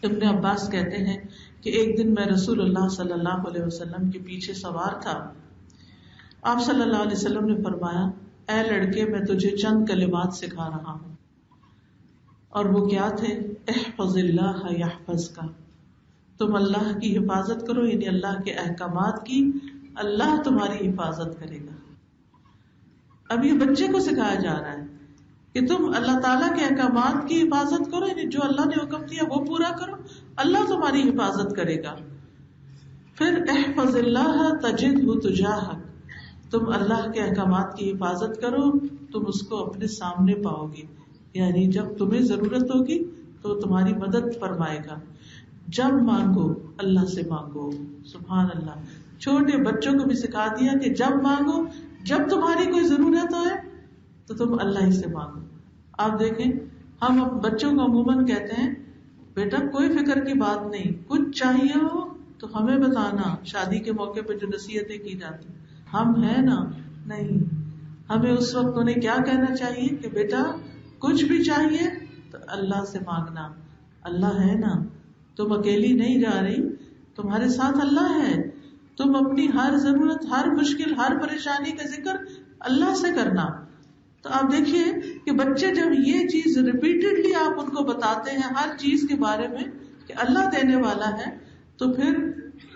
ابن عباس کہتے ہیں کہ ایک دن میں رسول اللہ صلی اللہ علیہ وسلم کے پیچھے سوار تھا. آپ صلی اللہ علیہ وسلم نے فرمایا، اے لڑکے، میں تجھے چند کلمات سکھا رہا ہوں. اور وہ کیا تھے؟ احفظ اللہ یحفظک، تم اللہ کی حفاظت کرو، یعنی اللہ کے احکامات کی، اللہ تمہاری حفاظت کرے گا. اب یہ بچے کو سکھایا جا رہا ہے کہ تم اللہ تعالیٰ کے احکامات کی حفاظت کرو، یعنی جو اللہ نے حکم دیا وہ پورا کرو، اللہ تمہاری حفاظت کرے گا. پھر احفظ اللہ تجدہ تجاہک، تم اللہ کے احکامات کی حفاظت کرو، تم اس کو اپنے سامنے پاؤ گے، یعنی جب تمہیں ضرورت ہوگی تو تمہاری مدد فرمائے گا. جب مانگو اللہ سے مانگو. سبحان اللہ. چھوٹے بچوں کو بھی سکھا دیا کہ جب مانگو، جب تمہاری کوئی ضرورت ہو تو تم اللہ ہی سے مانگو. آپ دیکھیں، ہم بچوں کو عموماً کہتے ہیں بیٹا کوئی فکر کی بات نہیں، کچھ چاہیے ہو تو ہمیں بتانا. شادی کے موقع پہ جو نصیحتیں کی جاتی، ہم ہیں نا. نہیں، ہمیں اس وقت انہیں کیا کہنا چاہیے کہ بیٹا کچھ بھی چاہیے تو اللہ سے مانگنا. اللہ ہے نا، تم اکیلی نہیں جا رہی، تمہارے ساتھ اللہ ہے. تم اپنی ہر ضرورت، ہر مشکل، ہر پریشانی کا ذکر اللہ سے کرنا. تو آپ دیکھیے کہ بچے جب یہ چیز ریپیٹڈلی آپ ان کو بتاتے ہیں ہر چیز کے بارے میں کہ اللہ دینے والا ہے، تو پھر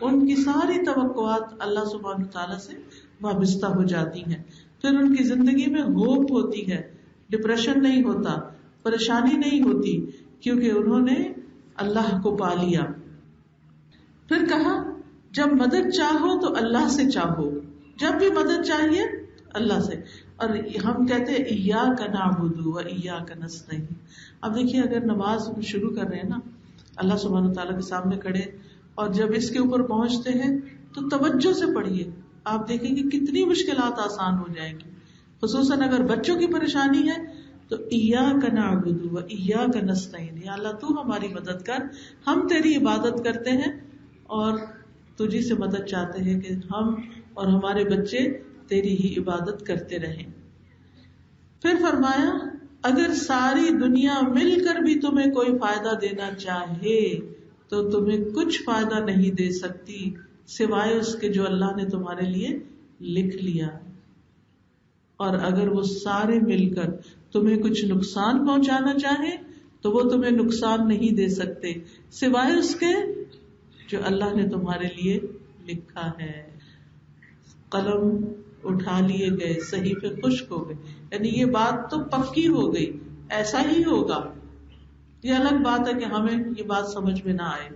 ان کی ساری توقعات اللہ سبحانہ تعالیٰ سے وابستہ ہو جاتی ہیں. پھر ان کی زندگی میں ہوپ ہوتی ہے، ڈپریشن نہیں ہوتا، پریشانی نہیں ہوتی، کیونکہ انہوں نے اللہ کو پا لیا. پھر کہا جب مدد چاہو تو اللہ سے چاہو، جب بھی مدد چاہیے اللہ سے. اور ہم کہتے ہیں ایاک نعبد و ایاک نستعین. اب دیکھیے اگر نماز شروع کر رہے ہیں نا اللہ سبحانہ تعالیٰ کے سامنے کھڑے، اور جب اس کے اوپر پہنچتے ہیں تو توجہ سے پڑھیے. آپ دیکھیں گے کتنی مشکلات آسان ہو جائیں گی. خصوصاً اگر بچوں کی پریشانی ہے تو ایاک نعبد و ایاک نستعین، یا اللہ تو ہماری مدد کر، ہم تیری عبادت کرتے ہیں اور تجھی سے مدد چاہتے ہیں کہ ہم اور ہمارے بچے تیری ہی عبادت کرتے رہیں. پھر فرمایا اگر ساری دنیا مل کر بھی تمہیں کوئی فائدہ دینا چاہے تو تمہیں کچھ فائدہ نہیں دے سکتی سوائے اس کے جو اللہ نے تمہارے لیے لکھ لیا. اور اگر وہ سارے مل کر تمہیں کچھ نقصان پہنچانا چاہیں تو وہ تمہیں نقصان نہیں دے سکتے سوائے اس کے جو اللہ نے تمہارے لیے لکھا ہے. قلم اٹھا لیے گئے، صحیفے خشک ہو گئے، یعنی یہ بات تو پکی ہو گئی، ایسا ہی ہوگا. یہ الگ بات ہے کہ ہمیں یہ بات سمجھ میں نہ آئے.